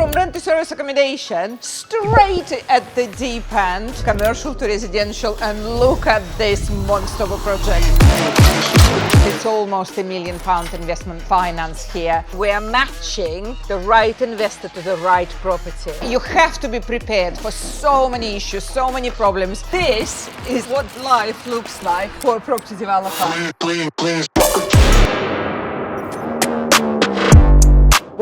from rent to service accommodation, straight at the deep end, commercial to residential, and look at this monster of a project. It's almost £1 million investment finance here. We are matching the right investor to the right property. You have to be prepared for so many issues, so many problems. This is what life looks like for a property developer.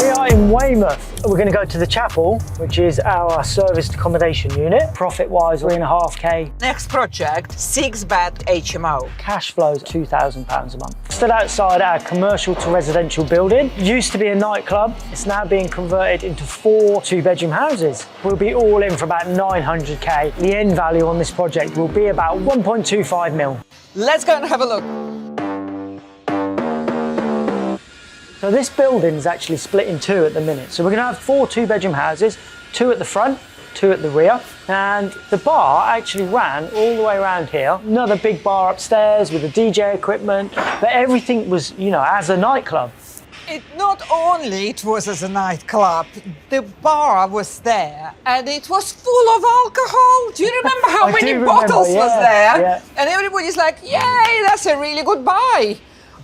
We are in Weymouth. We're going to go to the chapel, which is our serviced accommodation unit. Profit-wise, 3.5k. Next project, 6-bed HMO. Cash flows £2,000 a month. Stood outside our commercial to residential building. Used to be a nightclub. It's now being converted into 4 two-bedroom houses. We'll be all in for about 900k. The end value on this project will be about 1.25 mil. Let's go and have a look. So this building is actually split in 2 at the minute. So we're going to have 4 two-bedroom houses, 2 at the front, 2 at the rear. And the bar actually ran all the way around here. Another big bar upstairs with the DJ equipment, but everything was, you know, as a nightclub. It not only it was as a nightclub, the bar was there and it was full of alcohol. Do you remember how many bottles was there? Yeah. And everybody's like, yay, that's a really good buy.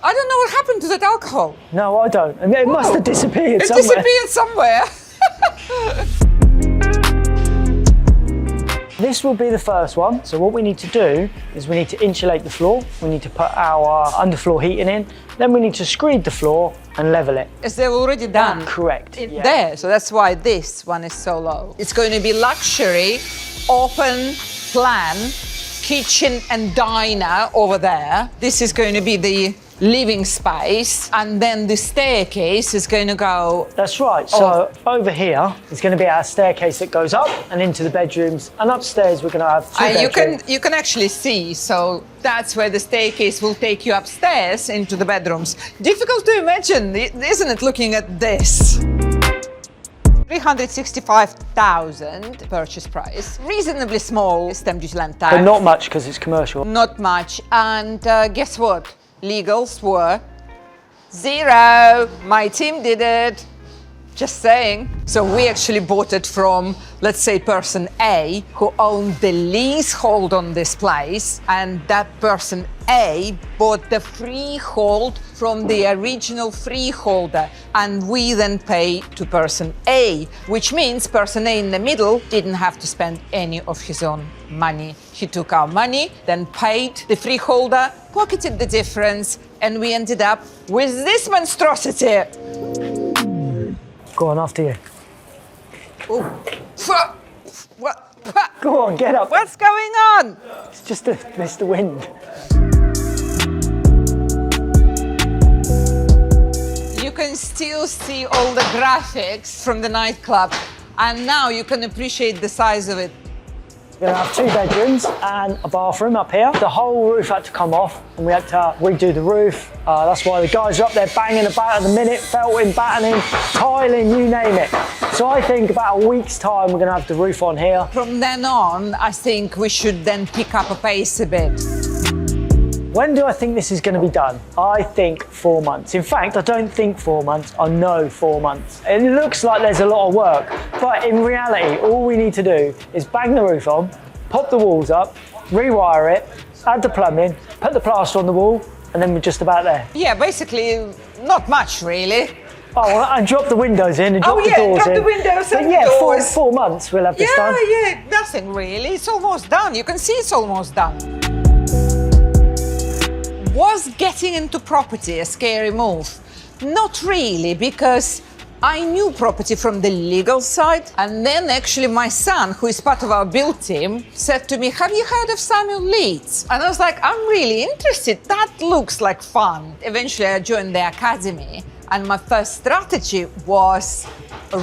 I don't know what happened to that alcohol. No, I don't. I mean, it must have disappeared it somewhere. Disappeared somewhere. This will be the first one. So what we need to do is we need to insulate the floor. We need to put our underfloor heating in. Then we need to screed the floor and level it. Is they already done? Correct. There, so that's why this one is so low. It's going to be luxury, open plan, kitchen and diner over there. This is going to be the living space, and then the staircase is going to go... That's right. So over here is going to be our staircase that goes up and into the bedrooms, and upstairs we're going to have 2 bedrooms. You can actually see, so that's where the staircase will take you upstairs into the bedrooms. Difficult to imagine, isn't it, looking at this? 365,000 purchase price. Reasonably small stamp duty land tax. But not much because it's commercial. Not much. And guess what? Legals were 0. My team did it. Just saying. So we actually bought it from, let's say, person A, who owned the leasehold on this place, and that person A bought the freehold from the original freeholder, and we then pay to person A, which means person A in the middle didn't have to spend any of his own money. He took our money, then paid the freeholder, pocketed the difference, and we ended up with this monstrosity. Go on, after you. Ooh. What? Go on, get up. What's going on? It's just to miss the wind. You can still see all the graphics from the nightclub, and now you can appreciate the size of it. We're going to have 2 bedrooms and a bathroom up here. The whole roof had to come off and we had to redo the roof. That's why the guys are up there banging about at the minute, felting, battening, tiling, you name it. So I think about a week's time we're going to have the roof on here. From then on, I think we should then pick up a pace a bit. When do I think this is going to be done? I think 4 months. In fact, I don't think 4 months, I know 4 months. It looks like there's a lot of work, but in reality, all we need to do is bang the roof on, pop the walls up, rewire it, add the plumbing, put the plaster on the wall, and then we're just about there. Yeah, basically, not much really. Oh, well, and drop the windows in and drop the doors drop in. the windows and yeah, the doors. 4 months we'll have this done. Yeah, nothing really. It's almost done. You can see it's almost done. Was getting into property a scary move? Not really, because I knew property from the legal side, and then actually my son, who is part of our build team, said to me, have you heard of Samuel Leeds? And I was like, I'm really interested. That looks like fun. Eventually I joined the academy, and my first strategy was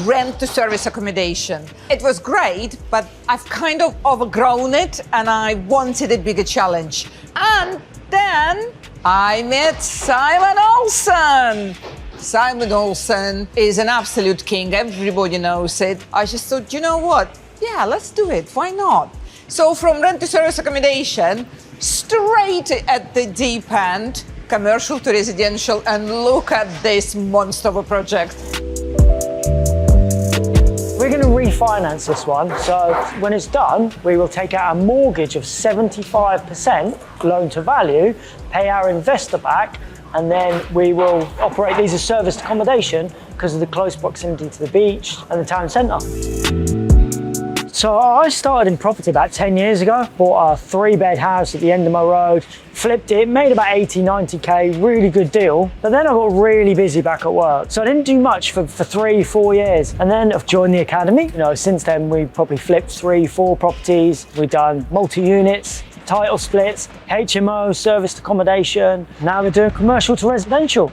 rent to service accommodation. It was great, but I've kind of overgrown it and I wanted a bigger challenge. And then I met Simon Olsen. Simon Olsen is an absolute king. Everybody knows it. I just thought, you know what? Yeah, let's do it. Why not? So from rent to service accommodation, straight at the deep end, commercial to residential, and look at this monster of a project. refinance this one. So when it's done, we will take out a mortgage of 75% loan to value, pay our investor back, and then we will operate these as serviced accommodation because of the close proximity to the beach and the town centre. So I started in property about 10 years ago, bought a 3-bed house at the end of my road, flipped it, made about 80, 90K, really good deal. But then I got really busy back at work. So I didn't do much for 3-4 years. And then I've joined the academy. You know, since then we probably flipped 3-4 properties. We've done multi-units, title splits, HMO, serviced accommodation. Now we're doing commercial to residential.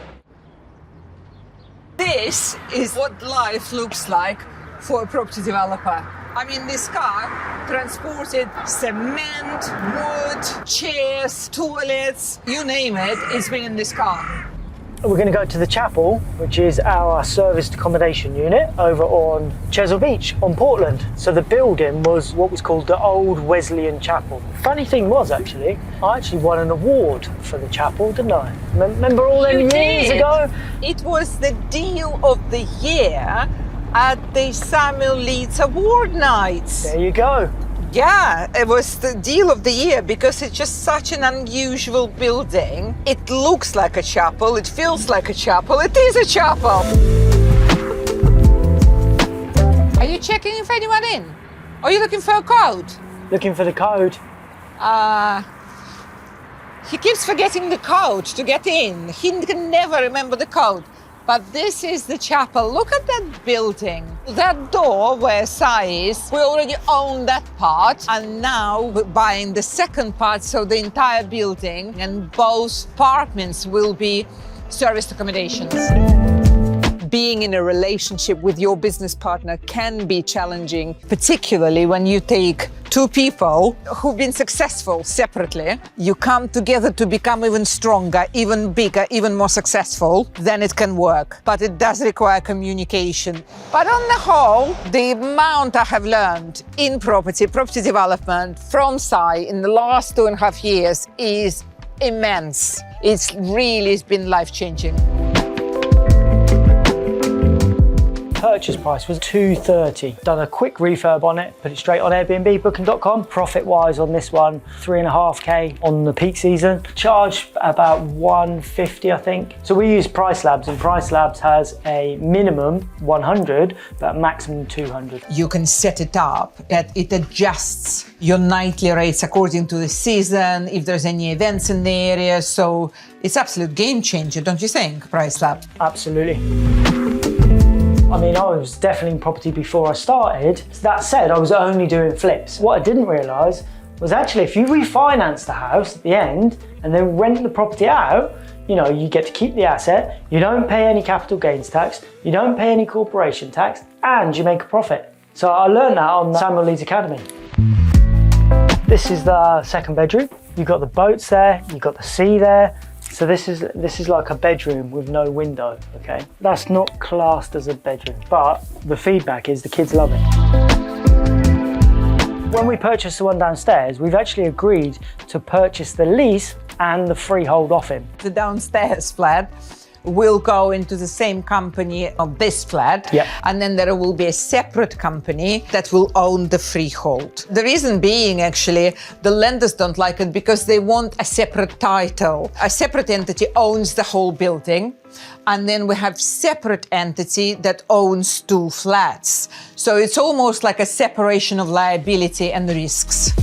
This is what life looks like for a property developer. I mean, this car transported cement, wood, chairs, toilets, you name it, it's been in this car. We're going to go to the chapel, which is our serviced accommodation unit over on Chesil Beach on Portland. So the building was what was called the Old Wesleyan Chapel. Funny thing was, actually, I actually won an award for the chapel, didn't I? Remember all them years ago? It was the deal of the year at the Samuel Leeds Award nights. There you go. Yeah, it was the deal of the year because it's just such an unusual building. It looks like a chapel, it feels like a chapel, it is a chapel. Are you checking if anyone in? Are you looking for a code? Looking for the code. He keeps forgetting the code to get in. He can never remember the code. But this is the chapel. Look at that building. That door where Si is, we already own that part. And now we're buying the second part, so the entire building and both apartments will be serviced accommodations. Being in a relationship with your business partner can be challenging, particularly when you take two people who've been successful separately. You come together to become even stronger, even bigger, even more successful, then it can work. But it does require communication. But on the whole, the amount I have learned in property development from Si in the last 2.5 years is immense. It's really been life-changing. Purchase price was $230. Done a quick refurb on it, put it straight on Airbnb, booking.com. Profit-wise on this one, 3.5K on the peak season. Charged about 150, I think. So we use Price Labs, and Price Labs has a minimum 100, but a maximum 200. You can set it up that it adjusts your nightly rates according to the season, if there's any events in the area. So it's absolute game changer, don't you think, Price Lab? Absolutely. I mean, I was definitely in property before I started. That said, I was only doing flips. What I didn't realise was actually if you refinance the house at the end and then rent the property out, you know, you get to keep the asset, you don't pay any capital gains tax, you don't pay any corporation tax, and you make a profit. So I learned that on the Samuel Leeds Academy. This is the second bedroom. You've got the boats there, you've got the sea there. So this is like a bedroom with no window, okay? That's not classed as a bedroom, but the feedback is the kids love it. When we purchased the one downstairs, we've actually agreed to purchase the lease and the freehold off him. The downstairs flat will go into the same company of this flat, yep. And then there will be a separate company that will own the freehold. The reason being, actually, the lenders don't like it because they want a separate title. A separate entity owns the whole building, and then we have separate entity that owns 2 flats. So it's almost like a separation of liability and risks.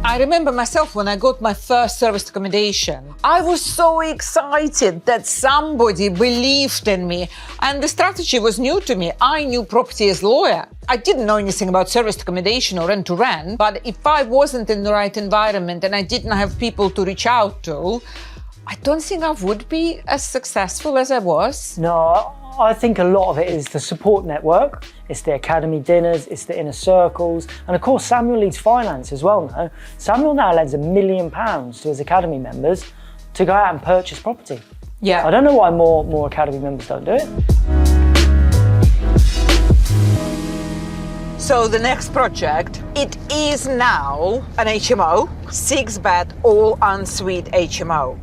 I remember myself when I got my first serviced accommodation. I was so excited that somebody believed in me, and the strategy was new to me. I knew property as a lawyer. I didn't know anything about serviced accommodation or rent to rent, but if I wasn't in the right environment and I didn't have people to reach out to, I don't think I would be as successful as I was. No, I think a lot of it is the support network. It's the academy dinners, it's the inner circles, and of course Samuel leads finance as well now. Samuel now lends £1 million to his academy members to go out and purchase property. Yeah. I don't know why more academy members don't do it. So the next project, it is now an HMO, 6-bed, all-ensuite HMO.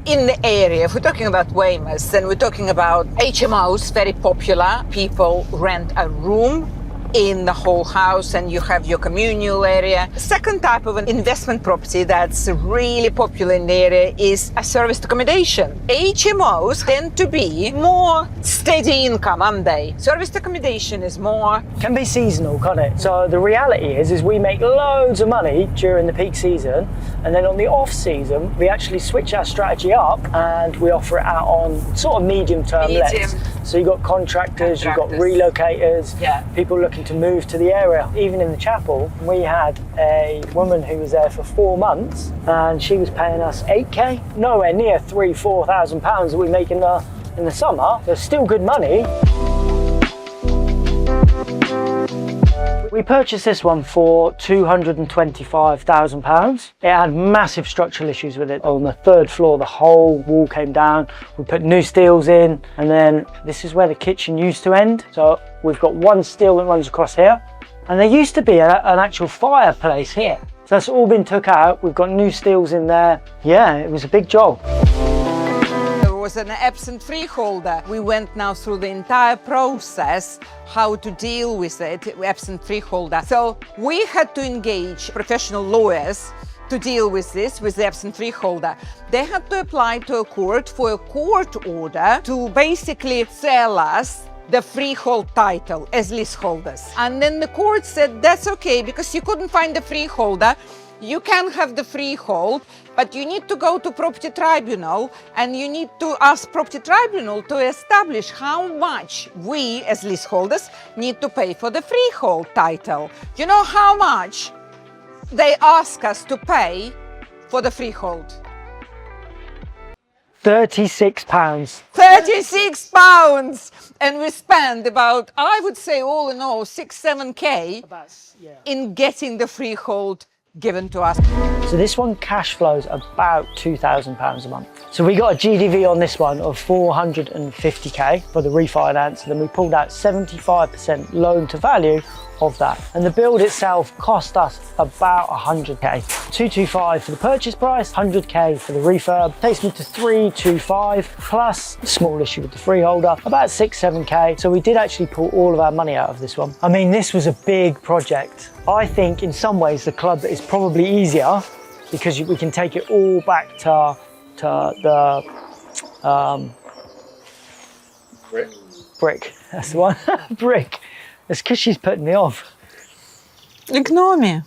in the area, if we're talking about Weymouth, then we're talking about HMOs, very popular. People rent a room in the whole house and you have your communal area. Second type of an investment property that's really popular in the area is a serviced accommodation. HMOs tend to be more steady income, aren't they? Serviced accommodation is more... Can be seasonal, can't it? So the reality is we make loads of money during the peak season, and then on the off season, we actually switch our strategy up and we offer it out on sort of medium-term lets. So you've got contractors, you've got relocators, people looking to move to the area. Even in the chapel, we had a woman who was there for 4 months and she was paying us 8k, nowhere near £3,000-4,000 that we make in the summer. So still good money. We purchased this one for £225,000. It had massive structural issues with it. On the 3rd floor, the whole wall came down. We put new steels in, and then this is where the kitchen used to end. So we've got one steel that runs across here. And there used to be an actual fireplace here. So that's all been took out. We've got new steels in there. Yeah, it was a big job. Was an absent freeholder. We went now through the entire process, how to deal with it, absent freeholder. So we had to engage professional lawyers to deal with this, with the absent freeholder. They had to apply to a court for a court order to basically sell us the freehold title as leaseholders. And then the court said, that's okay, because you couldn't find the freeholder. You can have the freehold, but you need to go to property tribunal and you need to ask property tribunal to establish how much we as leaseholders need to pay for the freehold title. You know how much they ask us to pay for the freehold? £36. £36! And we spend about, I would say all in all, 6-7k in getting the freehold given to us. So this one cash flows about £2,000 a month. So we got a GDV on this one of 450k for the refinance, and then we pulled out 75% loan to value of that. And the build itself cost us about 100k. 225 for the purchase price, 100k for the refurb. Takes me to 325 plus a small issue with the freeholder, about 6-7k. So we did actually pull all of our money out of this one. I mean, this was a big project. I think in some ways the club is probably easier because we can take it all back to the brick. That's the one. Brick. It's because she's putting me off. Ignore me.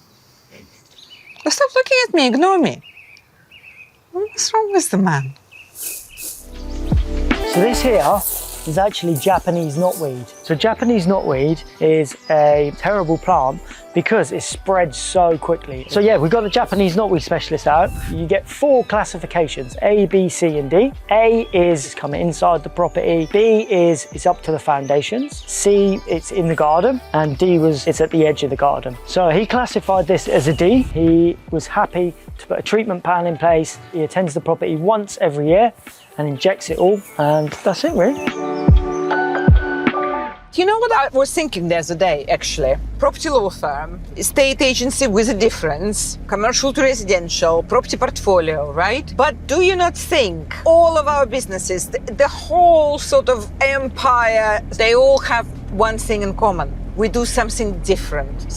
Stop looking at me, ignore me. What's wrong with the man? So this here is actually Japanese knotweed. So Japanese knotweed is a terrible plant because it spreads so quickly. So yeah, we've got the Japanese knotweed specialist out. You get 4 classifications, A, B, C and D. A is coming inside the property, B is it's up to the foundations, C it's in the garden, and D it's at the edge of the garden. So he classified this as a D. He was happy to put a treatment plan in place. He attends the property once every year and injects it all, and that's it really. You know what I was thinking the other day, actually? Property law firm, estate agency with a difference, commercial to residential, property portfolio, right? But do you not think all of our businesses, the whole sort of empire, they all have one thing in common? We do something different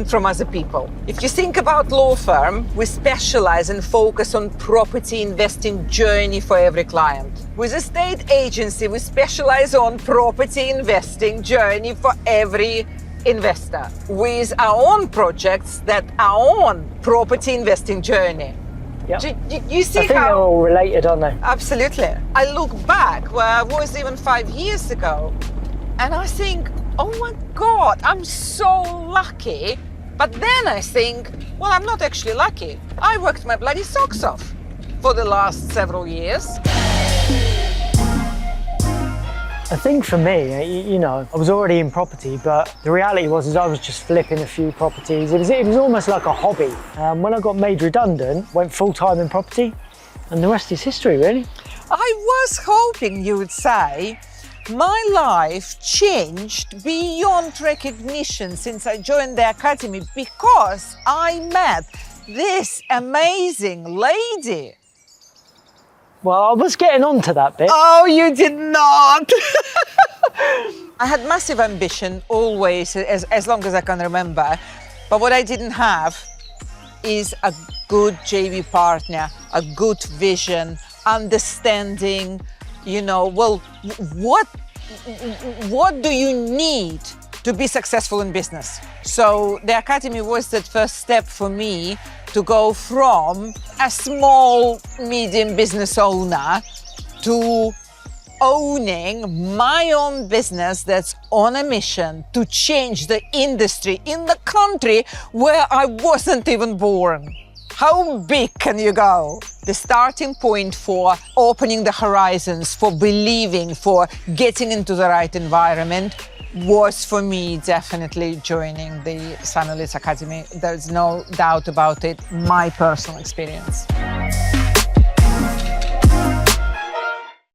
from other people. If you think about law firm, we specialize and focus on property investing journey for every client. With estate agency, we specialize on property investing journey for every investor. With our own projects, that our own property investing journey. Yep. You see I think they're all related, aren't they? Absolutely. I look back where I was even 5 years ago, and I think, oh my God, I'm so lucky. But then I think, well, I'm not actually lucky. I worked my bloody socks off for the last several years. I think for me, you know, I was already in property, but the reality was I was just flipping a few properties. It was almost like a hobby. When I got made redundant, went full-time in property, and the rest is history, really. I was hoping you would say, my life changed beyond recognition since I joined the academy because I met this amazing lady. Well, I was getting on to that bit. Oh, you did not. I had massive ambition always, as long as I can remember. But what I didn't have is a good JV partner, a good vision, understanding, well, what do you need to be successful in business? So the Academy was that first step for me to go from a small, medium business owner to owning my own business that's on a mission to change the industry in the country where I wasn't even born. How big can you go? The starting point for opening the horizons, for believing, for getting into the right environment was for me definitely joining the Sun Elite Academy. There's no doubt about it, my personal experience.